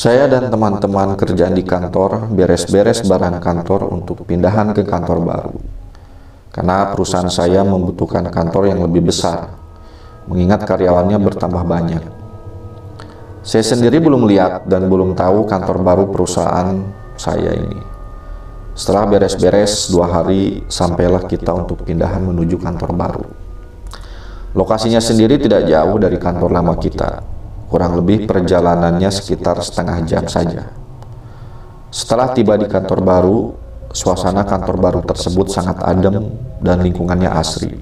Saya dan teman-teman kerjaan di kantor beres-beres barang kantor untuk pindahan ke kantor baru. Karena perusahaan saya membutuhkan kantor yang lebih besar, mengingat karyawannya bertambah banyak. Saya sendiri belum lihat dan belum tahu kantor baru perusahaan saya ini. Setelah beres-beres 2 hari, sampailah kita untuk pindahan menuju kantor baru. Lokasinya sendiri tidak jauh dari kantor lama kita. Kurang lebih perjalanannya sekitar setengah jam saja. Setelah tiba di kantor baru, suasana kantor baru tersebut sangat adem dan lingkungannya asri,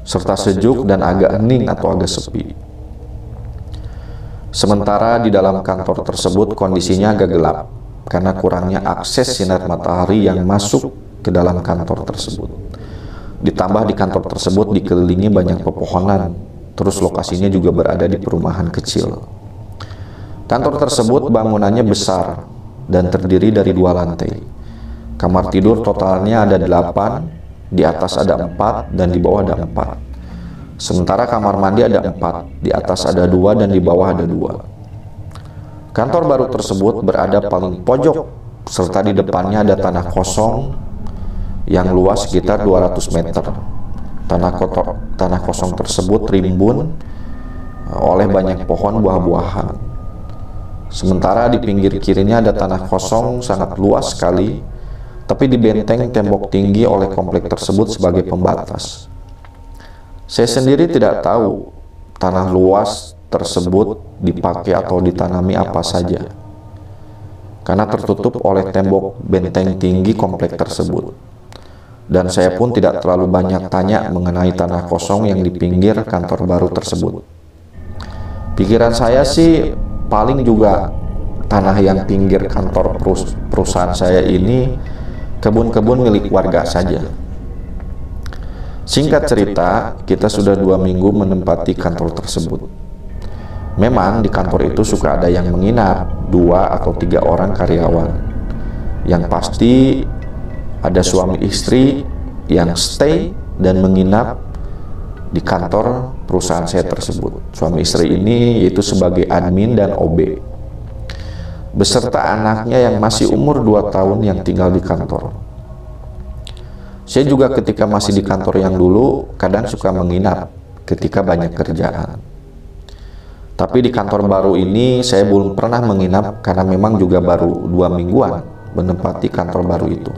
serta sejuk dan agak hening atau agak sepi. Sementara di dalam kantor tersebut kondisinya agak gelap, karena kurangnya akses sinar matahari yang masuk ke dalam kantor tersebut. Ditambah di kantor tersebut dikelilingi banyak pepohonan, terus lokasinya juga berada di perumahan kecil. Kantor tersebut bangunannya besar dan terdiri dari 2 lantai. Kamar tidur totalnya ada 8, di atas ada 4 dan di bawah ada 4. Sementara kamar mandi ada 4, di atas ada 2 dan di bawah ada 2. Kantor baru tersebut berada paling pojok, serta di depannya ada tanah kosong yang luas sekitar 200 meter. Tanah kosong tersebut rimbun oleh banyak pohon buah-buahan. Sementara di pinggir kirinya ada tanah kosong sangat luas sekali, tapi dibenteng tembok tinggi oleh komplek tersebut sebagai pembatas. Saya sendiri tidak tahu tanah luas tersebut dipakai atau ditanami apa saja, karena tertutup oleh tembok benteng tinggi komplek tersebut. Dan saya pun tidak terlalu banyak tanya mengenai tanah kosong yang di pinggir kantor baru tersebut. Pikiran saya sih paling juga tanah yang pinggir kantor perusahaan saya ini kebun-kebun milik warga saja. Singkat cerita, kita sudah 2 minggu menempati kantor tersebut. Memang di kantor itu suka ada yang menginap, 2 atau 3 orang karyawan. Yang pasti ada suami istri yang stay dan menginap di kantor perusahaan saya tersebut. Suami istri ini yaitu sebagai admin dan OB, beserta anaknya yang masih umur 2 tahun yang tinggal di kantor. Saya juga ketika masih di kantor yang dulu kadang suka menginap ketika banyak kerjaan. Tapi di kantor baru ini saya belum pernah menginap karena memang juga baru 2 mingguan menempati kantor baru itu.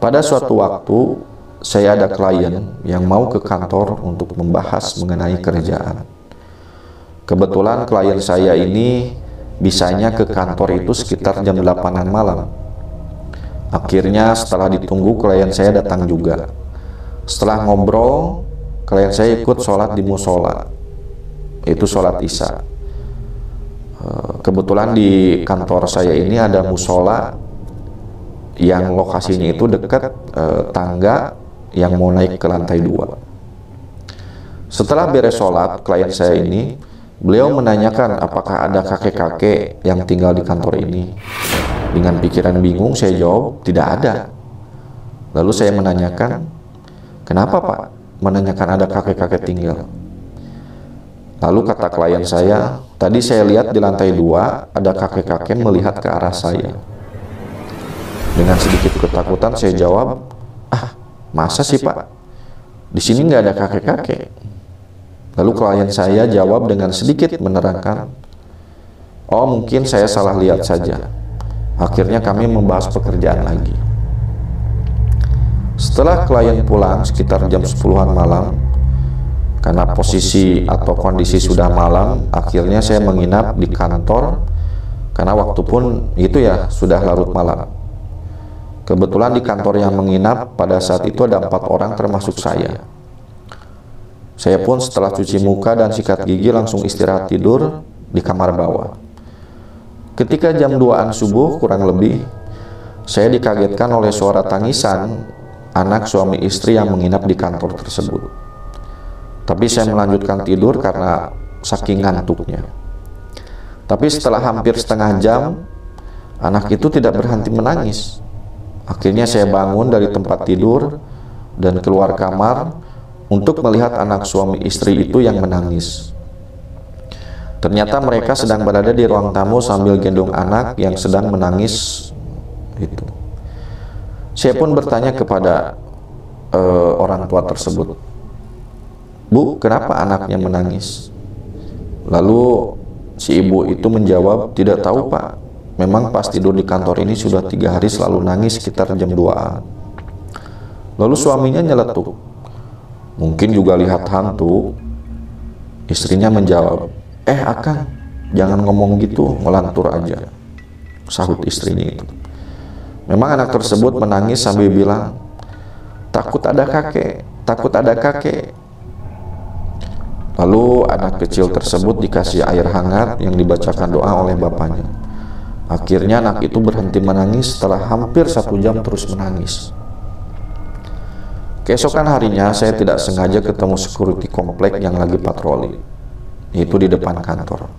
Pada suatu waktu, saya ada klien yang mau ke kantor untuk membahas mengenai kerjaan. Kebetulan klien saya ini bisanya ke kantor itu sekitar jam 8-an malam. Akhirnya setelah ditunggu, klien saya datang juga. Setelah ngobrol, klien saya ikut sholat di musola, yaitu sholat Isya. Kebetulan di kantor saya ini ada musola yang lokasinya itu dekat tangga yang mau naik ke lantai 2. Setelah beres sholat, klien saya ini, beliau menanyakan apakah ada kakek-kakek yang tinggal di kantor ini. Dengan pikiran bingung, saya jawab, tidak ada. Lalu saya menanyakan, kenapa Pak menanyakan ada kakek-kakek tinggal? Lalu kata klien saya, tadi saya lihat di lantai 2 ada kakek-kakek melihat ke arah saya. Dengan sedikit ketakutan saya jawab, masa sih Pak? Di sini nggak ada kakek-kakek. Lalu klien saya jawab dengan sedikit menerangkan, oh mungkin saya salah lihat saja. Akhirnya kami membahas pekerjaan lagi. Setelah klien pulang sekitar jam 10-an malam, karena posisi atau kondisi sudah malam, akhirnya saya menginap di kantor, karena waktu pun itu ya sudah larut malam. Kebetulan di kantor yang menginap pada saat itu ada 4 orang termasuk saya. Saya pun setelah cuci muka dan sikat gigi langsung istirahat tidur di kamar bawah. Ketika jam 2-an subuh kurang lebih, saya dikagetkan oleh suara tangisan anak suami istri yang menginap di kantor tersebut. Tapi saya melanjutkan tidur karena saking ngantuknya. Tapi setelah hampir setengah jam, anak itu tidak berhenti menangis. Akhirnya saya bangun dari tempat tidur dan keluar kamar untuk melihat anak suami istri itu yang menangis. Ternyata mereka sedang berada di ruang tamu sambil gendong anak yang sedang menangis. Itu. Saya pun bertanya kepada orang tua tersebut, "Bu, kenapa anaknya menangis?" Lalu si ibu itu menjawab, "Tidak tahu, Pak. Memang pas tidur di kantor ini sudah 3 hari selalu nangis sekitar jam 2-an. Lalu suaminya nyeletuk, "Mungkin juga lihat hantu." Istrinya menjawab, "Akang, jangan ngomong gitu, ngelantur aja," sahut istrinya itu. Memang anak tersebut menangis sambil bilang, "Takut ada kakek, takut ada kakek." Lalu anak kecil tersebut dikasih air hangat yang dibacakan doa oleh bapaknya. Akhirnya anak itu berhenti menangis setelah hampir 1 jam terus menangis. Keesokan harinya saya tidak sengaja ketemu security komplek yang lagi patroli, yaitu di depan kantor.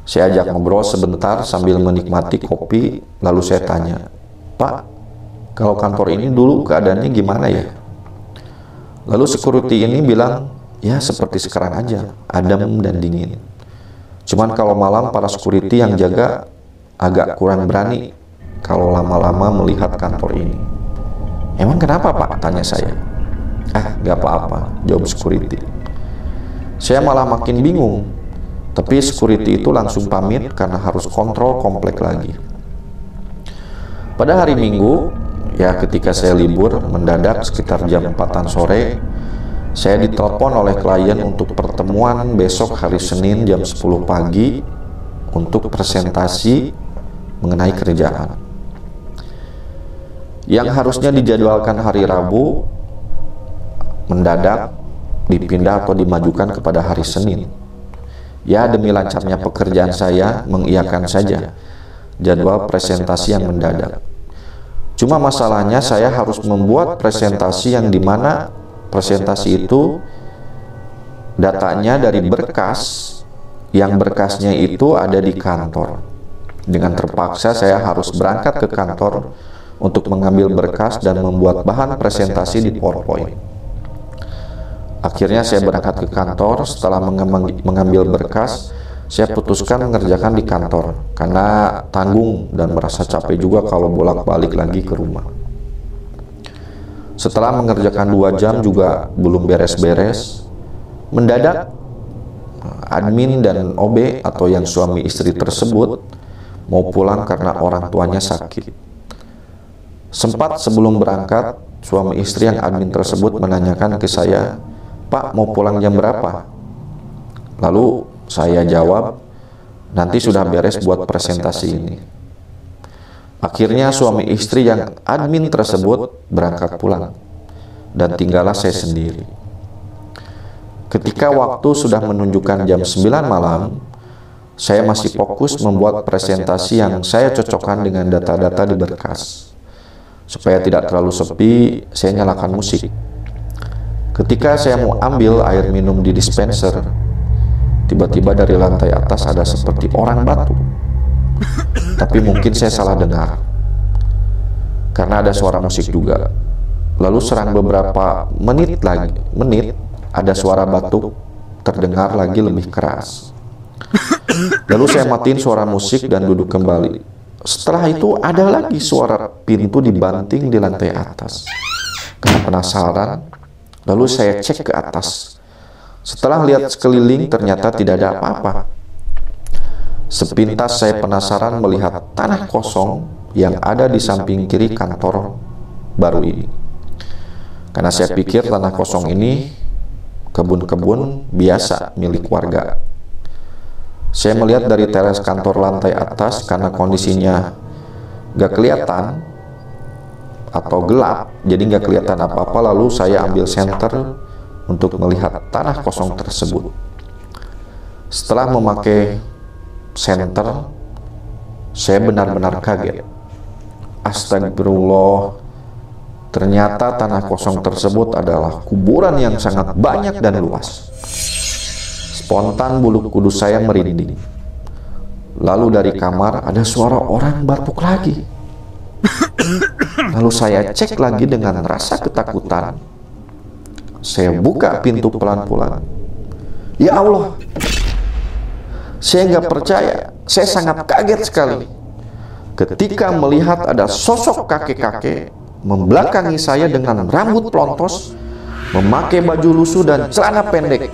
Saya ajak ngobrol sebentar sambil menikmati kopi, lalu saya tanya, "Pak, kalau kantor ini dulu keadaannya gimana ya?" Lalu security ini bilang, "Ya seperti sekarang aja, adem dan dingin. Cuman kalau malam para security yang jaga agak kurang berani kalau lama-lama melihat kantor ini." "Emang kenapa, Pak?" tanya saya. Gak apa-apa," jawab security. Saya malah makin bingung, tapi security itu langsung pamit karena harus kontrol komplek lagi. Pada hari Minggu, ya ketika saya libur, mendadak sekitar jam 4-an sore, saya ditelepon oleh klien untuk pertemuan besok hari Senin jam 10 pagi untuk presentasi mengenai kerjaan. Yang harusnya dijadwalkan hari Rabu, mendadak dipindah atau dimajukan kepada hari Senin. Ya demi lancarnya pekerjaan saya mengiyakan saja jadwal presentasi yang mendadak. Cuma masalahnya saya harus membuat presentasi yang dimana presentasi itu datanya dari berkas, yang berkasnya itu ada di kantor. Dengan terpaksa saya harus berangkat ke kantor untuk mengambil berkas dan membuat bahan presentasi di PowerPoint. Akhirnya saya berangkat ke kantor. Setelah mengambil berkas, saya putuskan mengerjakan di kantor karena tanggung dan merasa capek juga kalau bolak-balik lagi ke rumah. Setelah mengerjakan 2 jam juga belum beres-beres, mendadak admin dan OB atau yang suami istri tersebut mau pulang karena orang tuanya sakit. Sempat sebelum berangkat, suami istri yang admin tersebut menanyakan ke saya, "Pak, mau pulang jam berapa?" Lalu saya jawab, "Nanti sudah beres buat presentasi ini." Akhirnya suami istri yang admin tersebut berangkat pulang, dan tinggallah saya sendiri. Ketika waktu sudah menunjukkan jam 9 malam, saya masih fokus membuat presentasi yang saya cocokkan dengan data-data di berkas. Supaya tidak terlalu sepi, saya nyalakan musik. Ketika saya mau ambil air minum di dispenser, tiba-tiba dari lantai atas ada seperti orang batu. Tapi mungkin saya salah dengar, karena ada suara musik juga. Lalu serang beberapa menit, ada suara batuk terdengar lagi lebih keras. Lalu saya matiin suara musik dan duduk kembali. Setelah itu ada lagi suara pintu dibanting di lantai atas. Karena penasaran, lalu saya cek ke atas. Setelah lihat sekeliling ternyata tidak ada apa-apa. Sepintas saya penasaran melihat tanah kosong yang ada di samping kiri kantor baru ini. Karena saya pikir tanah kosong ini kebun-kebun biasa milik warga. Saya melihat dari teras kantor lantai atas karena kondisinya gak kelihatan atau gelap, jadi gak kelihatan apa-apa. Lalu saya ambil senter untuk melihat tanah kosong tersebut. Setelah memakai senter, saya benar-benar kaget. Astagfirullah, ternyata tanah kosong tersebut adalah kuburan yang sangat banyak dan luas. Spontan bulu kudus saya merinding. Lalu dari kamar ada suara orang batuk lagi. Lalu saya cek lagi dengan rasa ketakutan. Saya buka pintu pelan-pelan. Ya Allah, Saya nggak percaya, saya sangat kaget sekali ketika melihat ada sosok kakek-kakek membelakangi saya dengan rambut pelontos, memakai baju lusuh dan celana pendek,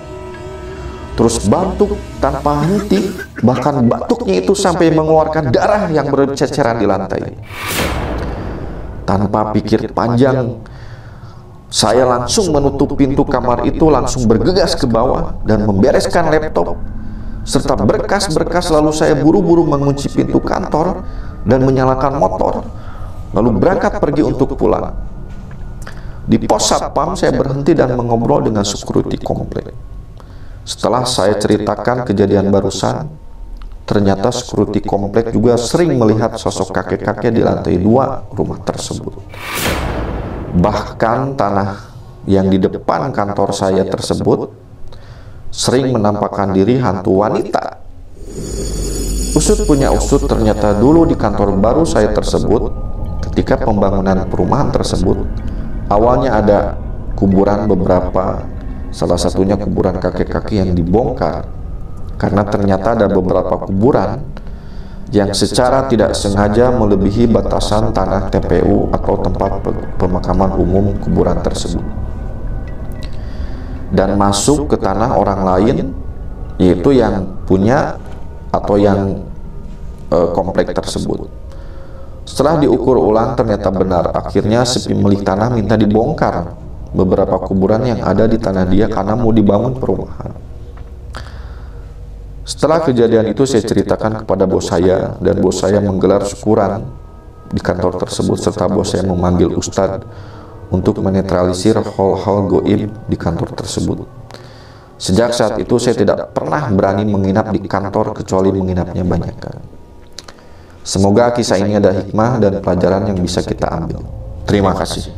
terus batuk tanpa henti, bahkan batuknya itu sampai mengeluarkan darah yang berceceran di lantai. Tanpa pikir panjang, saya langsung menutup pintu kamar itu, langsung bergegas ke bawah dan membereskan laptop serta berkas-berkas, lalu saya buru-buru mengunci pintu kantor dan menyalakan motor, lalu berangkat pergi untuk pulang. Di pos satpam saya berhenti dan mengobrol dengan security komplek. Setelah saya ceritakan kejadian barusan, ternyata security komplek juga sering melihat sosok kakek-kakek di lantai 2 rumah tersebut. Bahkan tanah yang di depan kantor saya tersebut sering menampakkan diri hantu wanita. Usut punya usut, ternyata dulu di kantor baru saya tersebut, ketika pembangunan perumahan tersebut, awalnya ada kuburan beberapa, salah satunya kuburan kakek-kakek yang dibongkar, karena ternyata ada beberapa kuburan yang secara tidak sengaja melebihi batasan tanah TPU atau tempat pemakaman umum kuburan tersebut, dan masuk ke tanah orang lain, yaitu yang punya atau yang komplek tersebut. Setelah diukur ulang ternyata benar, akhirnya si pemilik tanah minta dibongkar beberapa kuburan yang ada di tanah dia karena mau dibangun perumahan. Setelah kejadian itu saya ceritakan kepada bos saya, dan bos saya menggelar syukuran di kantor tersebut, serta bos saya memanggil ustadz untuk menetralisir hal-hal goib di kantor tersebut. Sejak saat itu saya tidak pernah berani menginap di kantor kecuali menginapnya banyak kali. Semoga kisah ini ada hikmah dan pelajaran yang bisa kita ambil. Terima kasih.